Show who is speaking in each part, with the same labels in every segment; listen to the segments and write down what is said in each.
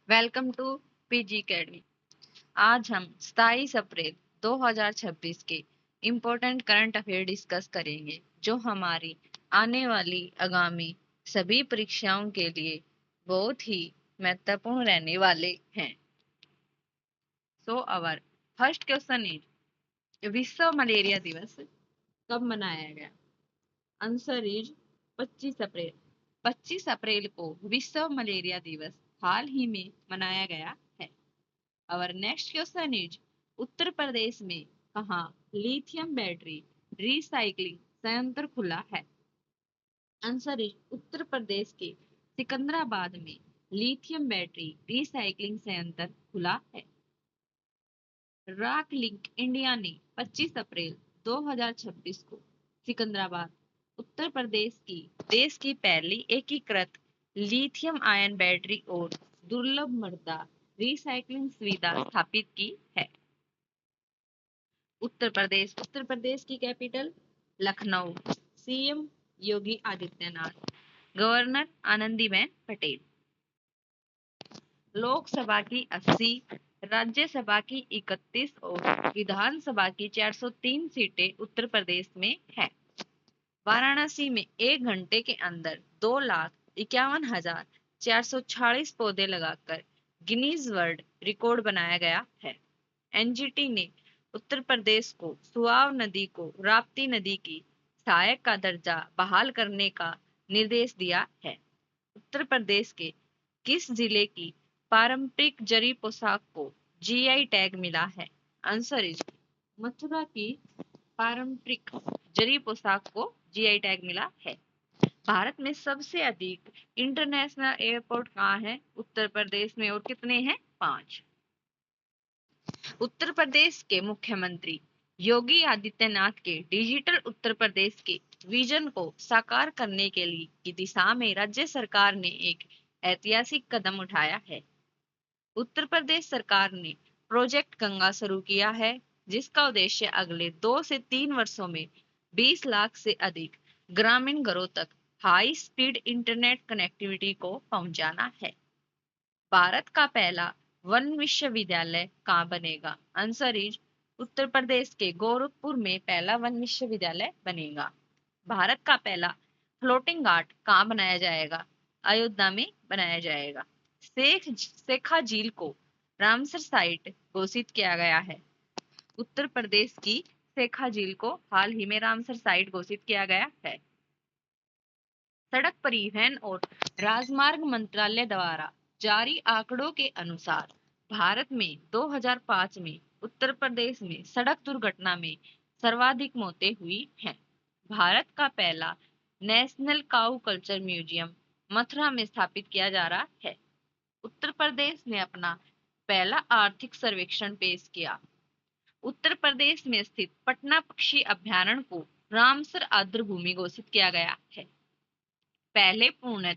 Speaker 1: Welcome to PG academy. आज हम 27 अप्रैल 2026 के इम्पोर्टेंट करंट अफेयर डिस्कस करेंगे जो हमारी आने वाली आगामी सभी परीक्षाओं के लिए बहुत ही महत्वपूर्ण रहने वाले हैं। सो अवर फर्स्ट क्वेश्चन इज विश्व मलेरिया दिवस कब मनाया गया? आंसर इज 25 अप्रैल। 25 अप्रैल को विश्व मलेरिया दिवस हाल ही में मनाया गया है। Our next question is Uttar Pradesh में कहाँ लिथियम बैटरी रिसाइकलिंग संयंत्र खुला है? आंसर इज उत्तर प्रदेश के सिकंदराबाद में लिथियम बैटरी रिसाइकलिंग संयंत्र खुला है। रॉक लिंक इंडिया ने 25 अप्रैल 2026 को सिकंदराबाद उत्तर प्रदेश की देश की पहली एकीकृत लिथियम आयन बैटरी और दुर्लभ मृदा रिसाइकलिंग सुविधा स्थापित की है। उत्तर प्रदेश की capital Lucknow. CM Yogi Adityanath. Governor Anandiben Patel. Lok Sabha की 80, राज्यसभा की 31 और विधानसभा की 403 सीटें उत्तर प्रदेश में है। वाराणसी में 1 घंटे के अंदर 2,51,446 पौधे लगाकर गिनीज वर्ल्ड रिकॉर्ड बनाया गया है। एनजीटी ने उत्तर प्रदेश को सुआव नदी को राप्ती नदी की सहायक का दर्जा बहाल करने का निर्देश दिया है। उत्तर प्रदेश के किस जिले की पारंपरिक जरी पोशाक को जीआई टैग मिला है? आंसर इज मथुरा की पारंपरिक जरी पोशाक को जीआई टैग मिला है। भारत में सबसे अधिक इंटरनेशनल एयरपोर्ट कहाँ है? उत्तर प्रदेश में। और कितने हैं? 5। उत्तर प्रदेश के मुख्यमंत्री योगी आदित्यनाथ के डिजिटल उत्तर प्रदेश के विजन को साकार करने के लिए की दिशा में राज्य सरकार ने एक ऐतिहासिक कदम उठाया है। उत्तर प्रदेश सरकार ने प्रोजेक्ट गंगा शुरू किया है जिसका उद्देश्य अगले 2 से 3 वर्षों में 20 लाख से अधिक ग्रामीण घरों तक हाई स्पीड इंटरनेट कनेक्टिविटी को पहुंचाना है। भारत का पहला वन विश्वविद्यालय कहाँ बनेगा? आंसर इज उत्तर प्रदेश के गोरखपुर में पहला वन विश्वविद्यालय बनेगा। भारत का पहला फ्लोटिंग घाट कहाँ बनाया जाएगा? अयोध्या में बनाया जाएगा। शेखा झील को रामसर साइट घोषित किया गया है। उत्तर प्रदेश की शेखा झील को हाल ही में रामसर साइट घोषित किया गया है। सड़क परिवहन और राजमार्ग मंत्रालय द्वारा जारी आंकड़ों के अनुसार भारत में 2005 में उत्तर प्रदेश में सड़क दुर्घटना में सर्वाधिक मौतें हुई हैं। भारत का पहला नेशनल काऊ कल्चर म्यूजियम मथुरा में स्थापित किया जा रहा है। उत्तर प्रदेश ने अपना पहला आर्थिक सर्वेक्षण पेश किया। उत्तर प्रदेश में स्थित पटना पक्षी अभ्यारण्य को रामसर आर्द्र भूमि घोषित किया गया है। पहले पूर्णतः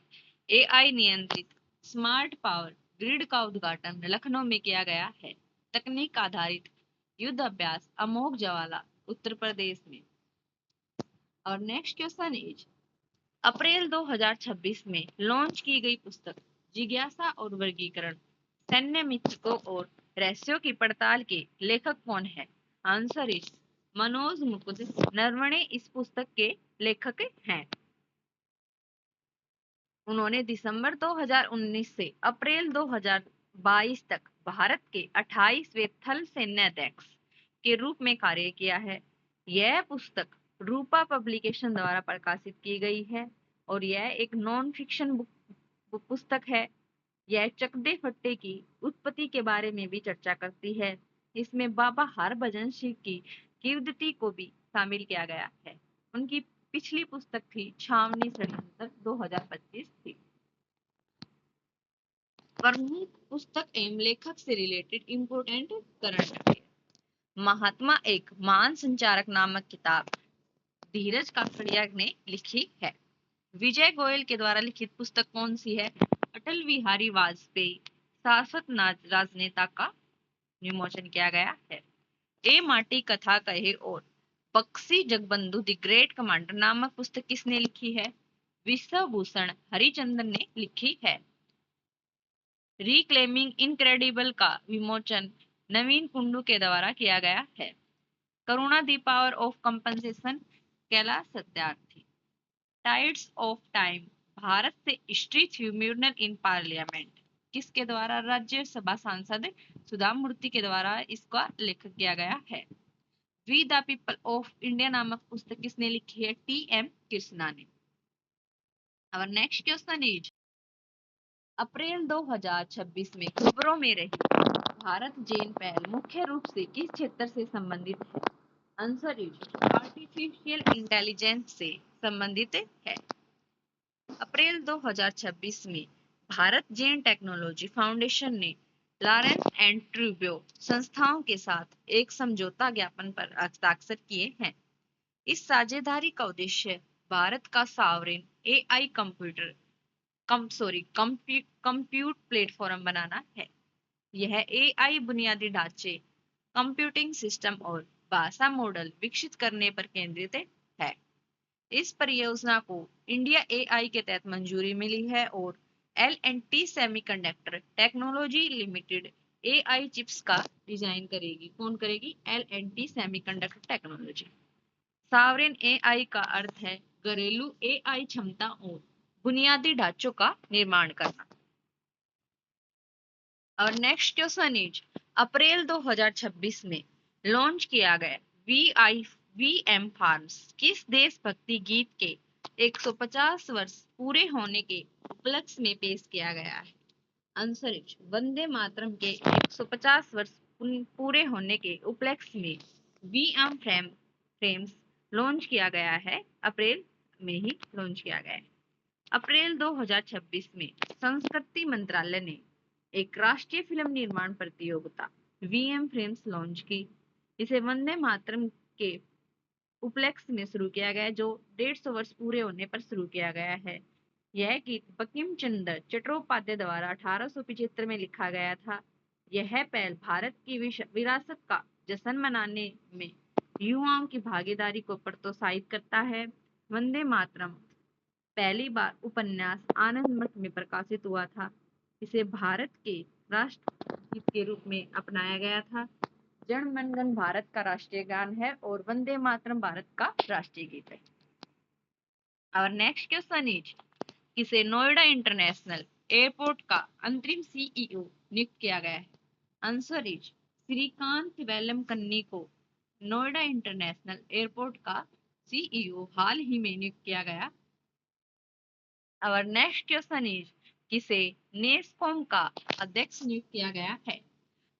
Speaker 1: एआई नियंत्रित स्मार्ट पावर ग्रिड का उद्घाटन लखनऊ में किया गया है। तकनीक आधारित युद्ध अभ्यास अमोघ ज्वाला उत्तर प्रदेश में। और नेक्स्ट क्वेश्चन इज अप्रैल 2026 में लॉन्च की गई पुस्तक जिज्ञासा और वर्गीकरण सैन्य मिथकों और रहस्यों की पड़ताल के लेखक कौन है? आंसर इज मनोज मुकुंद नरवणे इस पुस्तक के लेखक हैं। उन्होंने दिसंबर 2019 से अप्रैल 2022 तक भारत के 28वें थल सैन्याध्यक्ष के रूप में कार्य किया है। यह पुस्तक रूपा पब्लिकेशन द्वारा प्रकाशित की गई है और यह एक नॉन फिक्शन पुस्तक है। यह चकदे फट्टे की उत्पत्ति के बारे में भी चर्चा करती है। इसमें बाबा हरभजन सिंह की कीर्ति को भी शामिल किया गया है। उनकी पिछली पुस्तक थी छावनी षड्यंत्र 2025 थी। प्रमुख पुस्तक एवं लेखक से रिलेटेड इंपोर्टेंट करंट अफेयर। महात्मा एक महान संचारक नामक किताब धीरज काकड़िया ने लिखी है। विजय गोयल के द्वारा लिखित पुस्तक कौन सी है? अटल बिहारी वाजपेयी शाश्वत राजनेता का विमोचन किया गया है। ए माटी कथा कहे और Bakshi Jagabandhu the great commander नामक पुस्तक किसने लिखी है? विश्वभूषण हरिचंदन ने लिखी है। रिक्लेमिंग इनक्रेडिबल का विमोचन नवीन कुंडू के द्वारा किया गया है। Karuna the power of compensation Kailash Satyarthi. Tides of time Bharat से हिस्ट्री ट्रिब्यूनल इन पार्लियामेंट किसके द्वारा? राज्यसभा सांसद सुधा मूर्ति के द्वारा इसका लेख किया गया है। We the people of India नामक पुस्तक किसने लिखी है? टी.एम. कृष्णा ने। और नेक्स्ट क्वेश्चन इज अप्रैल 2026 में खबरों में रही भारत जेन पहल मुख्य रूप से किस क्षेत्र से संबंधित है? आंसर इज आर्टिफिशियल इंटेलिजेंस से संबंधित है। अप्रैल 2026 में भारत जेन टेक्नोलॉजी फाउंडेशन ने लॉरेंस एंड ट्रूब्यो संस्थाओं के साथ एक समझौता ज्ञापन पर हस्ताक्षर किए हैं। इस साझेदारी का उद्देश्य भारत का सॉवरेन एआई कंप्यूट प्लेटफॉर्म बनाना है। यह एआई बुनियादी ढांचे, कंप्यूटिंग सिस्टम और भाषा मॉडल विकसित करने पर केंद्रित है। इस परियोजना को इंडिया एआई के तहत मंजूरी मिली है और L&T semiconductor technology limited AI chips का डिजाइन करेगी। कौन करेगी? L&T semiconductor technology. Sovereign AI का अर्थ है घरेलू एआई क्षमता और बुनियादी ढांचों का निर्माण करना। और नेक्स्ट क्वेश्चन इज अप्रैल 2026 में लॉन्च किया गया वीएम फार्म्स किस देशभक्ति गीत के 150 वर्ष पूरे होने के उपलक्ष्य में पेश किया गया है? आंसर इज वंदे मातरम के 150 वर्ष पूरे होने के उपलक्ष्य में वीएम फ्रेम्स लॉन्च किया गया है। अप्रैल में ही लॉन्च किया गया है। अप्रैल 2026 में संस्कृति मंत्रालय ने एक राष्ट्रीय फिल्म निर्माण प्रतियोगिता वीएम फिल्म्स लॉन्च की। इसे वंदे मातरम के उपलक्ष्य में शुरू किया गया, जो 150 वर्ष पूरे होने पर शुरू किया गया है। यह गीत बंकिम चंद्र चट्टोपाध्याय द्वारा 1875 में लिखा गया था। यह पहल भारत की विरासत का जश्न मनाने में युवाओं की भागीदारी को प्रोत्साहित करता है। वंदे मातरम पहली बार उपन्यास आनंद मठ में प्रकाशित हुआ था। इसे भारत के राष्ट्रगीत के रूप में अपनाया गया था। जन मन गण भारत का राष्ट्रीय गान है और वंदे मातरम भारत का राष्ट्रीय गीत है। और नेक्स्ट क्वेश्चन इज किसे नोएडा इंटरनेशनल एयरपोर्ट का अंतरिम सीईओ नियुक्त किया गया है? आंसर इज श्रीकांत वेलमकन्नी को नोएडा इंटरनेशनल एयरपोर्ट का सीईओ हाल ही में नियुक्त किया गया। और नेक्स्ट क्वेश्चन इज किसे नेस्कॉम का अध्यक्ष नियुक्त किया गया है?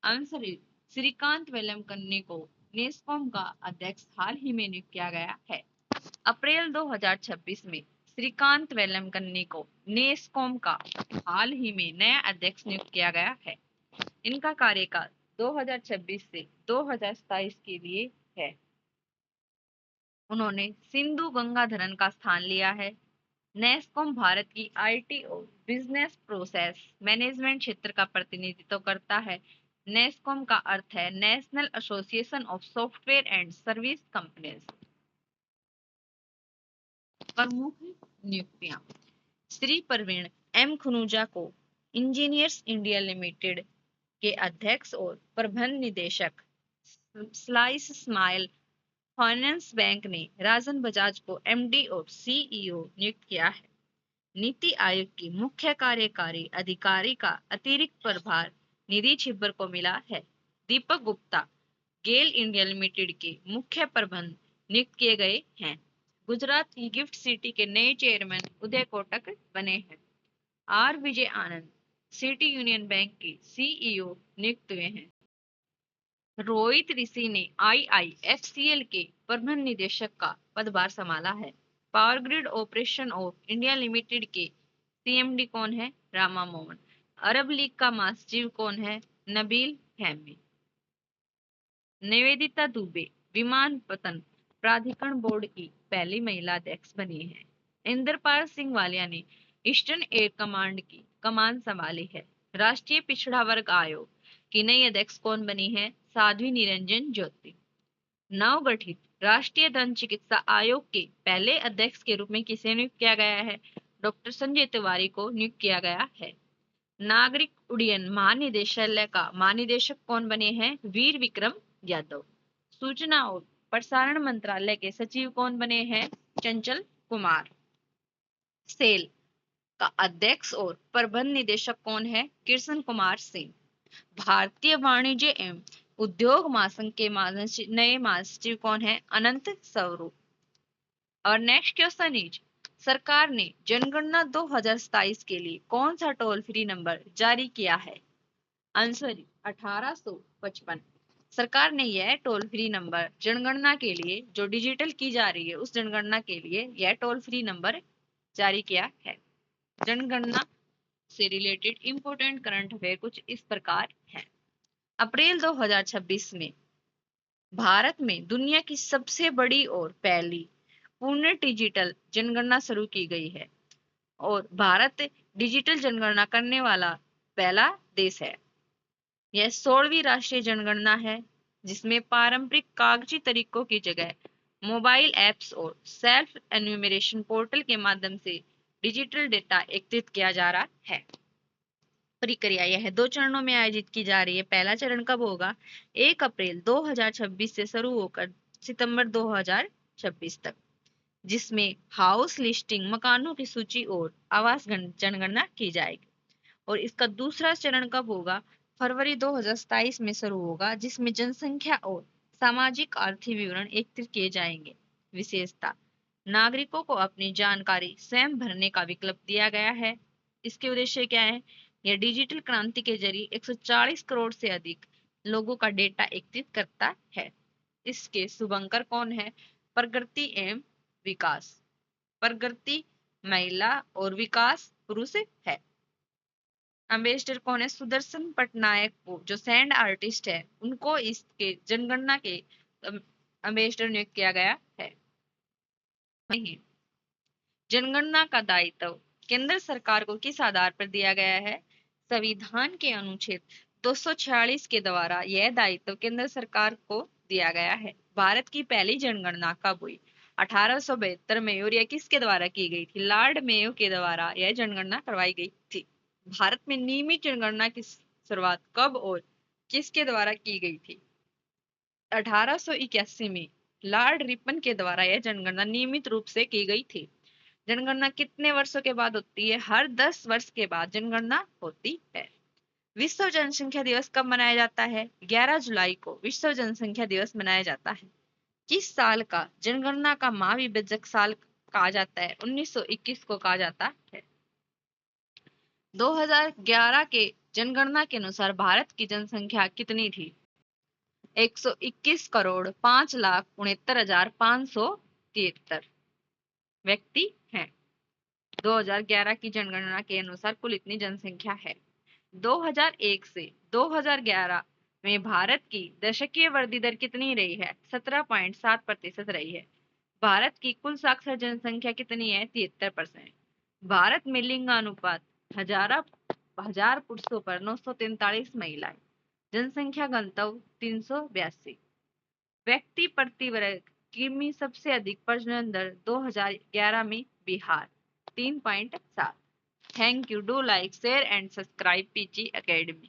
Speaker 1: आंसर इज श्रीकांत वेलमकन्नी को नेस्कॉम का अध्यक्ष हाल ही में नियुक्त किया गया है। अप्रैल 2026 में श्रीकांत वेलमकन्नी को नेस्कॉम का हाल ही में नया अध्यक्ष नियुक्त किया गया है। इनका कार्यकाल 2026 से 2027 के लिए है। उन्होंने सिंधु गंगाधरन का स्थान लिया है। नेस्कॉम भारत की आईटी और बिजनेस प्रोसेस मैनेजमेंट क्षेत्र का प्रतिनिधित्व करता है। नेस्कॉम का अर्थ है national association of software and service companies. प्रमुख नियुक्तियां श्री प्रवीण एम खुनूजा को इंजीनियर्स इंडिया लिमिटेड के अध्यक्ष और प्रबंध निदेशक। स्लाइस स्माइल फाइनेंस बैंक ने राजन बजाज को एमडी और सीईओ नियुक्त किया है। नीति आयोग की मुख्य कार्यकारी अधिकारी का अतिरिक्त प्रभार निधि छिब्बर को मिला है। दीपक गुप्ता गेल इंडिया लिमिटेड के मुख्य प्रबंध नियुक्त किए गए हैं। गुजरात की गिफ्ट सिटी के नए चेयरमैन उदय कोटक बने हैं। R Vijay Anand City Union Bank के सीईओ नियुक्त हुए हैं। रोहित ऋषि ने आईआईएफसीएल के प्रबंध निदेशक का पदभार संभाला है। Power grid operation of India limited के सीएमडी कौन है? रामा मोहन। अरब लीग का महासचिव कौन है? नबील फहमी। निवेदिता दुबे विमानपत्तन प्राधिकरण बोर्ड की पहली महिला अध्यक्ष बनी है। इंद्रपाल सिंह वालिया ने ईस्टर्न एयर कमांड की कमान संभाली है। राष्ट्रीय पिछड़ा वर्ग आयोग की नई अध्यक्ष कौन बनी है? साध्वी निरंजन ज्योति। नवगठित राष्ट्रीय दंत चिकित्सा आयोग के पहले अध्यक्ष के रूप में किसे नियुक्त किया गया है? डॉक्टर संजय तिवारी को नियुक्त किया गया है। नागरिक उड्डयन महानिदेशालय का महानिदेशक कौन बने हैं? वीर विक्रम यादव। सूचना और प्रसारण मंत्रालय के सचिव कौन बने हैं? चंचल कुमार। सेल का अध्यक्ष और प्रबंध निदेशक कौन है? कृष्ण कुमार सिंह। भारतीय वाणिज्य एवं उद्योग महासंघ के नए महासचिव कौन है? अनंत स्वरूप। और नेक्स्ट क्वेश्चन इज, सरकार ने जनगणना 2027 के लिए कौन सा टोल फ्री नंबर जारी किया है? आंसर 1855। सरकार ने यह टोल फ्री नंबर जनगणना के लिए, जो डिजिटल की जा रही है उस जनगणना के लिए यह टोल फ्री नंबर जारी किया है। जनगणना से रिलेटेड इंपोर्टेंट करंट अफेयर कुछ इस प्रकार है। अप्रैल 2026 में भारत में दुनिया की सबसे बड़ी और पहली पूर्ण डिजिटल जनगणना शुरू की गई है और भारत डिजिटल जनगणना करने वाला पहला देश है। यह 16वीं राष्ट्रीय जनगणना है जिसमें पारंपरिक कागजी तरीकों की जगह मोबाइल ऐप्स और सेल्फ एन्यूमरेशन पोर्टल के माध्यम से डिजिटल डेटा एकत्रित किया जा रहा है। प्रक्रिया यह 2 चरणों में आयोजित की जा रही है। पहला चरण कब होगा? 1 अप्रैल 2026 से शुरू होकर सितंबर 2026 तक, जिसमें हाउस लिस्टिंग, मकानों की सूची और आवास जनगणना की जाएगी। और इसका दूसरा चरण कब होगा? फरवरी 2027 में शुरू होगा, जिसमें जनसंख्या और सामाजिक आर्थिक विवरण एकत्रित किए जाएंगे। विशेषता, नागरिकों को अपनी जानकारी स्वयं भरने का विकल्प दिया गया है। इसके उद्देश्य क्या है? यह डिजिटल क्रांति के जरिए 140 करोड़ से अधिक लोगों का डेटा एकत्रित करता है। इसके शुभंकर कौन है? प्रगति एवं विकास। प्रगति महिला और विकास पुरुष है। अम्बेसडर कौन है? सुदर्शन पटनायक को, जो सैंड आर्टिस्ट है, उनको इसके जनगणना के अम्बेसडर नियुक्त किया गया है। जनगणना का दायित्व केंद्र सरकार को किस आधार पर दिया गया है? संविधान के अनुच्छेद 246 के द्वारा यह दायित्व केंद्र सरकार को दिया गया है। भारत की पहली जनगणना कब हुई? 1872 में। और यह किसके द्वारा की गई थी? लॉर्ड मेयो के द्वारा यह जनगणना करवाई गई थी। भारत में नियमित जनगणना की शुरुआत कब और किसके द्वारा की गई थी? 1881 में लॉर्ड रिपन के द्वारा यह जनगणना नियमित रूप से की गई थी। जनगणना कितने वर्षों के बाद होती है? हर 10 वर्ष के बाद जनगणना होती है। विश्व जनसंख्या दिवस कब मनाया जाता है? 11 जुलाई को विश्व जनसंख्या दिवस मनाया जाता है। किस साल का जनगणना का महाविभजक साल कहा जाता है? 1921 को कहा जाता है। 2011 के जनगणना के अनुसार भारत की जनसंख्या कितनी थी? 121 करोड़ 5,69,573 व्यक्ति हैं। 2011 की जनगणना के अनुसार कुल इतनी जनसंख्या है। 2001 से 2011 में भारत की दशकीय वृद्धि दर कितनी रही है? 17.7% रही है। भारत की कुल साक्षर जनसंख्या कितनी है? 73%। भारत में लिंगानुपात हजार पुरुषों पर 943 महिलाएं। जनसंख्या घनत्व 382। व्यक्ति प्रति वर्ग किमी सबसे अधिक प्रजनन दर 2011 में Bihar 3.7। Thank you. Do like, share and subscribe PG academy.